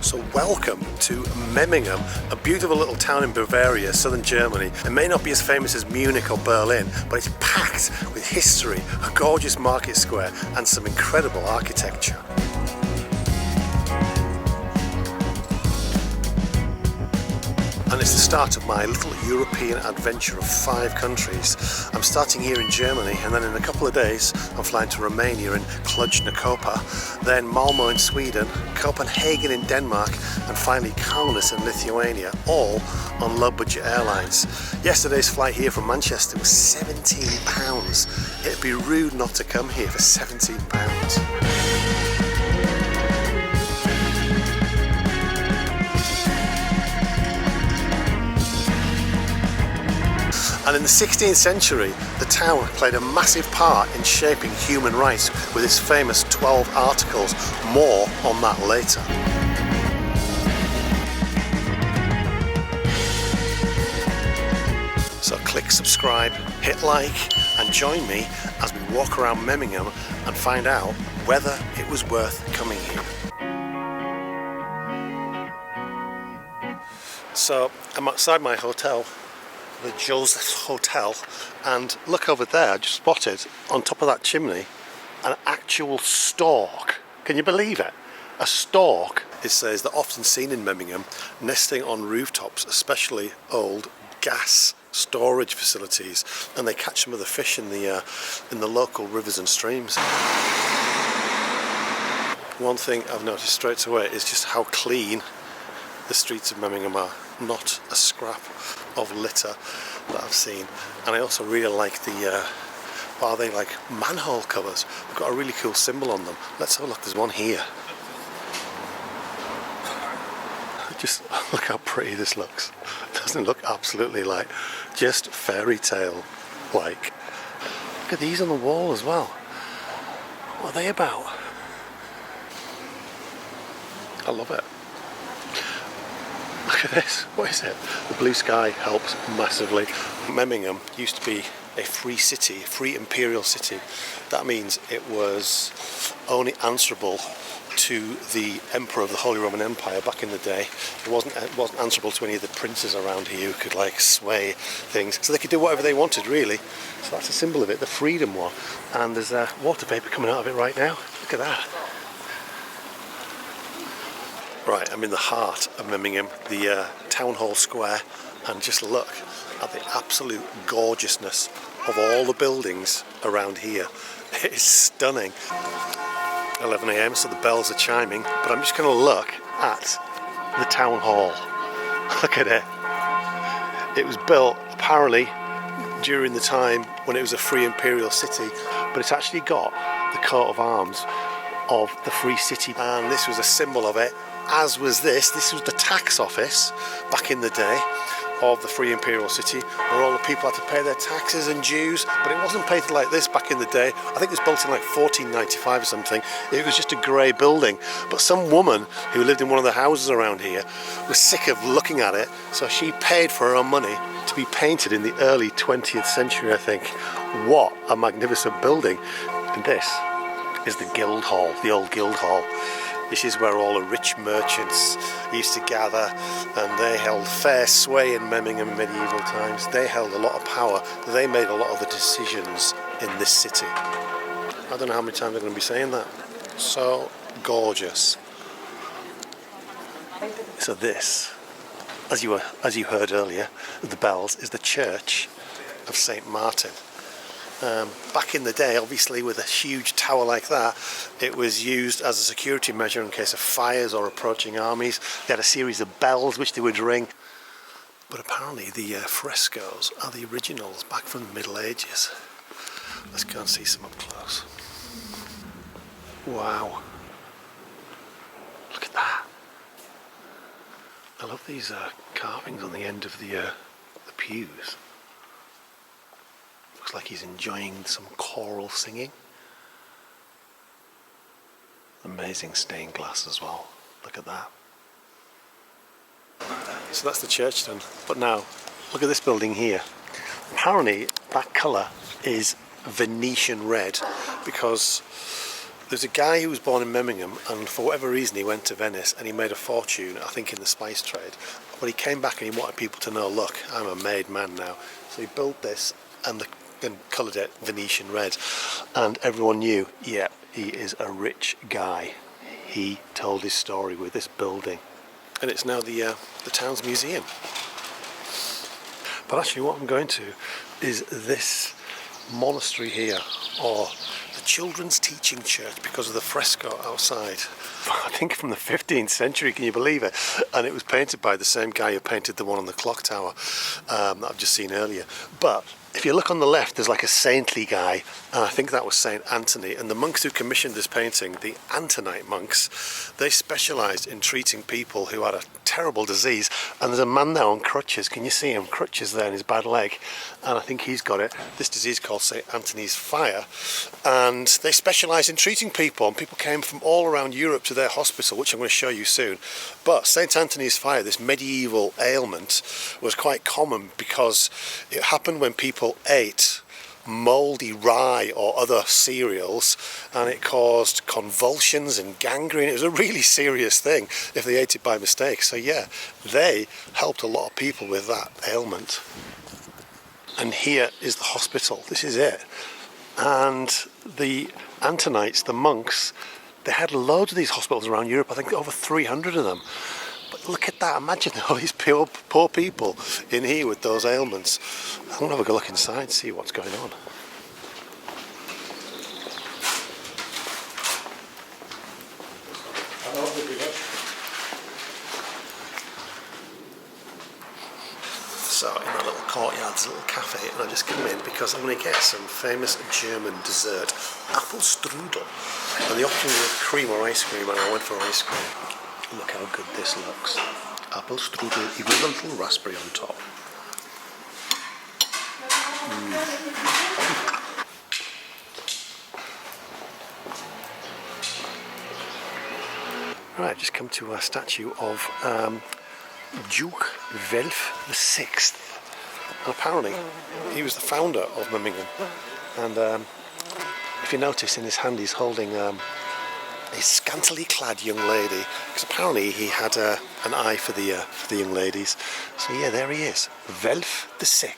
So welcome to Memmingen, a beautiful little town in Bavaria, southern Germany. It may not be as famous as Munich or Berlin, but it's packed with history, a gorgeous market square and some incredible architecture. And it's the start of my little European adventure of 5 countries. I'm starting here in Germany, and then in a couple of days I'm flying to Romania in Cluj-Napoca, then Malmö in Sweden, Copenhagen in Denmark, and finally Kaunas in Lithuania, all on low-budget airlines. Yesterday's flight here from Manchester was £17. It'd be rude not to come here for £17. And in the 16th century, the town played a massive part in shaping human rights with its famous 12 articles. More on that later. So click subscribe, hit like, and join me as we walk around Memmingen and find out whether it was worth coming here. So I'm outside my hotel, the Joseph Hotel, and look over there, I just spotted on top of that chimney an actual stork. Can you believe it? A stork. It says they're often seen in Memmingen, nesting on rooftops, especially old gas storage facilities, and they catch some of the fish in the local rivers and streams. One thing I've noticed straight away is just how clean the streets of Memmingen are. Not a scrap of litter that I've seen. And I also really like the are they like manhole covers? They've got a really cool symbol on them. Let's have a look. There's one here. Just look how pretty this looks. Doesn't it look absolutely like just fairy tale like? Look at these on the wall as well. What are they about? I love it. Look at this, what is it? The blue sky helps massively. Memmingen used to be a free city, a free imperial city. That means it was only answerable to the Emperor of the Holy Roman Empire back in the day. It wasn't answerable to any of the princes around here who could like sway things. So they could do whatever they wanted really. So that's a symbol of it, the freedom one. And there's water vapour coming out of it right now. Look at that. Right, I'm in the heart of Memmingen, the town hall square, and just look at the absolute gorgeousness of all the buildings around here. It is stunning. 11 AM, so the bells are chiming, but I'm just going to look at the town hall. Look at it. It was built apparently during the time when it was a free imperial city, but it's actually got the coat of arms of the free city, and this was a symbol of it. As was this was the tax office back in the day of the free imperial city, where all the people had to pay their taxes and dues, but it wasn't painted like this back in the day. I think it was built in like 1495 or something. It was just a grey building, but some woman who lived in one of the houses around here was sick of looking at it, so she paid for her own money to be painted in the early 20th century, I think. What a magnificent building. And this is the guild hall, the old guild hall. This is where all the rich merchants used to gather, and they held fair sway in Memmingen in medieval times. They held a lot of power. They made a lot of the decisions in this city. I don't know how many times I'm going to be saying that. So gorgeous. So this, as you heard earlier, the bells, is the church of St. Martin. Back in the day, obviously, with a huge tower like that, it was used as a security measure in case of fires or approaching armies. They had a series of bells which they would ring. But apparently the frescoes are the originals back from the Middle Ages. Let's go and see some up close. Wow. Look at that. I love these carvings on the end of the pews. Looks like he's enjoying some choral singing. Amazing stained glass as well. Look at that. So that's the church done. But now, look at this building here. Apparently that colour is Venetian red, because There's a guy who was born in Memmingen, and for whatever reason he went to Venice and he made a fortune, I think, in the spice trade. But he came back and he wanted people to know, look, I'm a made man now. So he built this and coloured it Venetian red, and everyone knew, yeah, he is a rich guy. He told his story with this building, and it's now the town's museum. But actually what I'm going to is this monastery here, or the Children's Teaching Church, because of the fresco outside. I think from the 15th century, can you believe it? And it was painted by the same guy who painted the one on the clock tower that I've just seen earlier. But if you look on the left, there's like a saintly guy, and I think that was Saint Anthony. And the monks who commissioned this painting, the Antonite monks, they specialised in treating people who had a terrible disease. And there's a man now on crutches. Can you see him? Crutches there in his bad leg. And I think he's got it. This disease called Saint Anthony's fire. And they specialised in treating people. And people came from all around Europe to their hospital, which I'm going to show you soon. But Saint Anthony's fire, this medieval ailment, was quite common because it happened when people ate mouldy rye or other cereals, and it caused convulsions and gangrene. It was a really serious thing if they ate it by mistake. So yeah, they helped a lot of people with that ailment. And here is the hospital. This is it. And the Antonites, the monks, they had loads of these hospitals around Europe. I think over 300 of them. But look at that, imagine all these poor people in here with those ailments. I'm going to have a look inside, see what's going on. So in that little courtyard there's a little cafe, and I just come in because I'm going to get some famous German dessert, apple strudel. And the option was cream or ice cream, and I went for ice cream. Look how good this looks. Apple strudel, even with a little raspberry on top. Right, I've just come to a statue of Duke Welf VI. And apparently he was the founder of Memmingen. And if you notice, in his hand he's holding a scantily clad young lady, because apparently he had an eye for the young ladies. So yeah, there he is, Welf VI.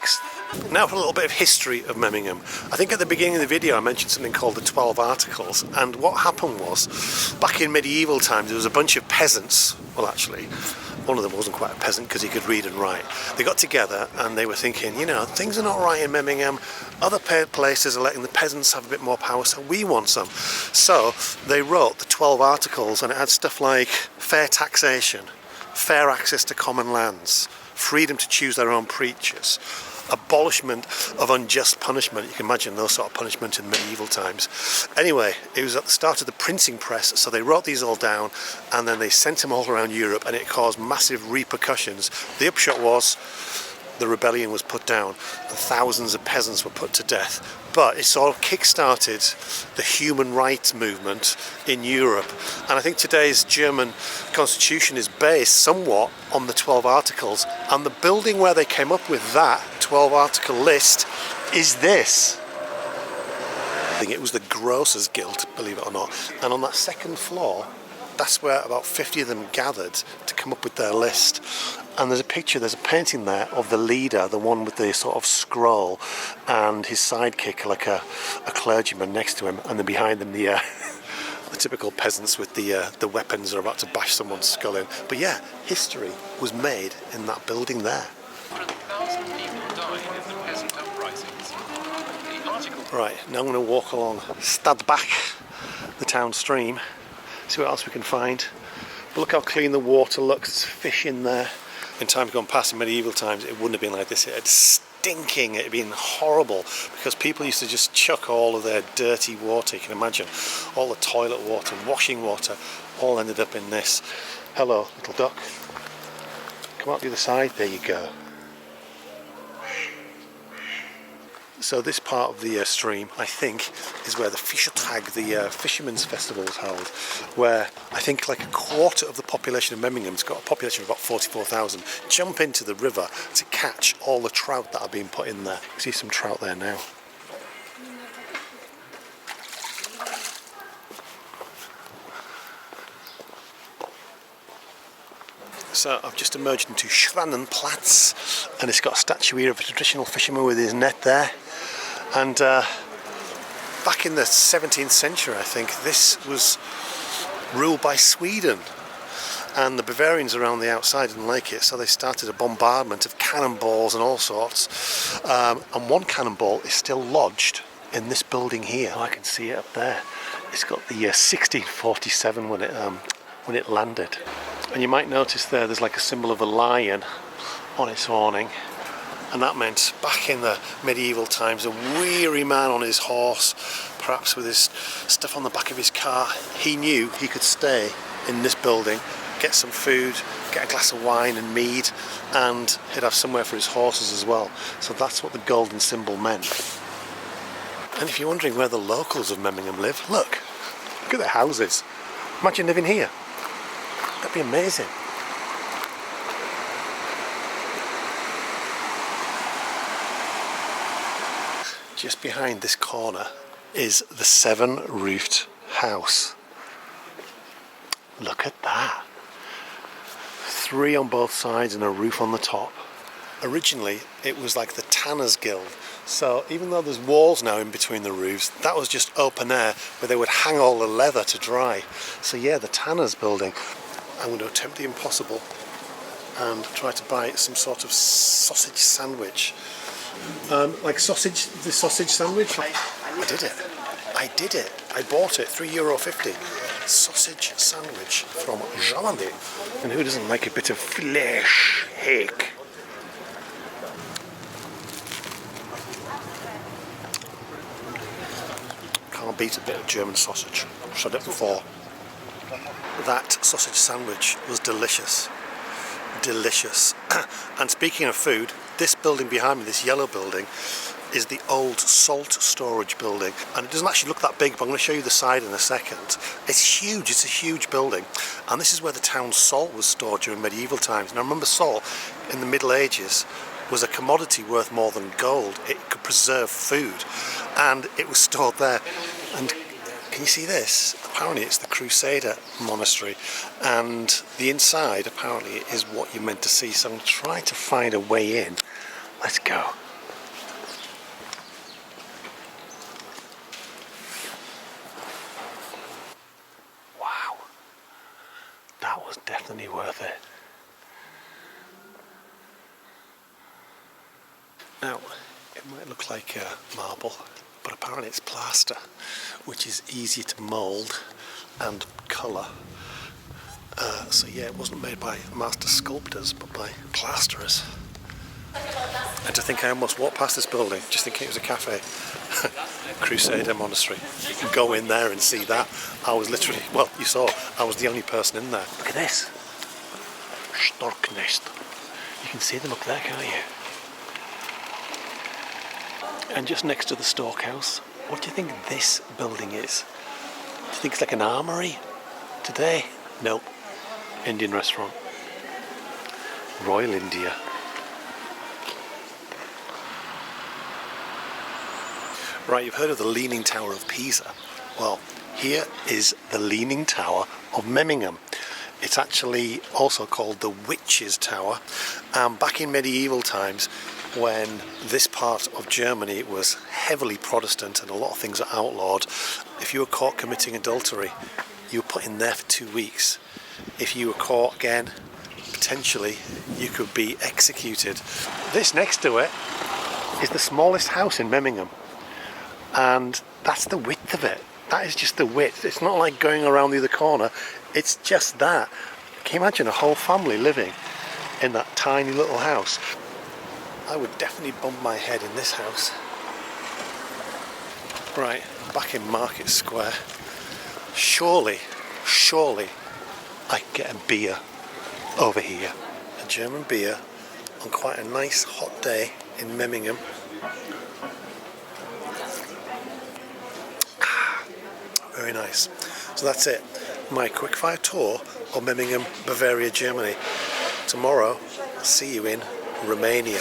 Now for a little bit of history of Memmingen. I think at the beginning of the video I mentioned something called the 12 Articles, and what happened was, back in medieval times there was a bunch of peasants, well actually one of them wasn't quite a peasant because he could read and write. They got together and they were thinking, you know, things are not right in Memmingen, other places are letting the peasants have a bit more power, so we want some. So they wrote the 12 Articles, and it had stuff like fair taxation, fair access to common lands, freedom to choose their own preachers, abolishment of unjust punishment. You can imagine those sort of punishment in medieval times. Anyway, it was at the start of the printing press, so they wrote these all down and then they sent them all around Europe, and it caused massive repercussions. The upshot was the rebellion was put down and thousands of peasants were put to death. But it sort of kick-started the human rights movement in Europe. And I think today's German constitution is based somewhat on the 12 Articles. And the building where they came up with that 12 article list is this. I think it was the Grocers Guild, believe it or not. And on that second floor, that's where about 50 of them gathered to come up with their list. And there's a painting there of the leader, the one with the sort of scroll, and his sidekick, like a clergyman next to him, and then behind them the typical peasants with the weapons are about to bash someone's skull in. But yeah, history was made in that building there. 100,000 people died in the peasant uprisings. The article... Right, now I'm going to walk along Stadbach, the town stream, see what else we can find. But look how clean the water looks, there's fish in there. In times gone past, in medieval times, it wouldn't have been like this. It had stinking, it had been horrible, because people used to just chuck all of their dirty water. You can imagine, all the toilet water, washing water, all ended up in this. Hello, little duck. Come out the other side, there you go. So this part of the stream, I think, is where the Fischertag, the Fishermen's Festival, was held, where I think like a quarter of the population of Memmingen's got a population of about 44,000, jump into the river to catch all the trout that are being put in there. You see some trout there now. So I've just emerged into Schrannenplatz, and it's got a statue here of a traditional fisherman with his net there. And back in the 17th century, I think, this was ruled by Sweden. And the Bavarians around the outside didn't like it, so they started a bombardment of cannonballs and all sorts. And one cannonball is still lodged in this building here. Oh, I can see it up there. It's got the 1647 when it landed. And you might notice there's like a symbol of a lion on its awning. And that meant back in the medieval times, a weary man on his horse, perhaps with his stuff on the back of his car, he knew he could stay in this building, get some food, get a glass of wine and mead, and he'd have somewhere for his horses as well. So that's what the golden symbol meant. And if you're wondering where the locals of Memmingen live, look at their houses. Imagine living here. That'd be amazing. Just behind this corner is the 7-roofed house. Look at that. 3 on both sides and a roof on the top. Originally, it was like the Tanners Guild. So even though there's walls now in between the roofs, that was just open air where they would hang all the leather to dry. So yeah, the Tanners building. I'm going to attempt the impossible and try to buy some sort of sausage sandwich. Like the sausage sandwich? I did it. I bought it, €3.50. Sausage sandwich from Germany. And who doesn't like a bit of flesh? Heck. Can't beat a bit of German sausage. I've said it before. That sausage sandwich was delicious. Delicious. And speaking of food, this building behind me, this yellow building, is the old salt storage building. And it doesn't actually look that big, but I'm going to show you the side in a second. It's huge, it's a huge building. And this is where the town's salt was stored during medieval times. Now remember, salt in the Middle Ages was a commodity worth more than gold. It could preserve food, and it was stored there. And can you see this? Apparently it's the Crusader Monastery, and the inside apparently is what you're meant to see. So I'm trying to find a way in. Let's go. Wow, that was definitely worth it. Now, it might look like marble, but apparently it's plaster, which is easier to mould and colour. So yeah, it wasn't made by master sculptors, but by plasterers. And to think I almost walked past this building, just thinking it was a cafe. Crusader Monastery. You can go in there and see that. I was literally, well, you saw, I was the only person in there. Look at this. Storknest. You can see them up there, can't you? And just next to the storehouse, what do you think this building is? Do you think it's like an armory today? Nope. Indian restaurant. Royal India. Right, you've heard of the Leaning Tower of Pisa. Well, here is the Leaning Tower of Memmingen. It's actually also called the Witch's Tower. Back in medieval times, when this part of Germany was heavily Protestant and a lot of things are outlawed, if you were caught committing adultery, you were put in there for 2 weeks. If you were caught again, potentially you could be executed. This next to it is the smallest house in Memmingen, and that's the width of it. That is just the width. It's not like going around the other corner, it's just that. Can you imagine a whole family living in that tiny little house? I would definitely bump my head in this house. Right, back in Market Square. Surely I can get a beer over here. A German beer on quite a nice hot day in Memmingen. Very nice. So that's it. My quickfire tour of Memmingen, Bavaria, Germany. Tomorrow, I'll see you in Romania.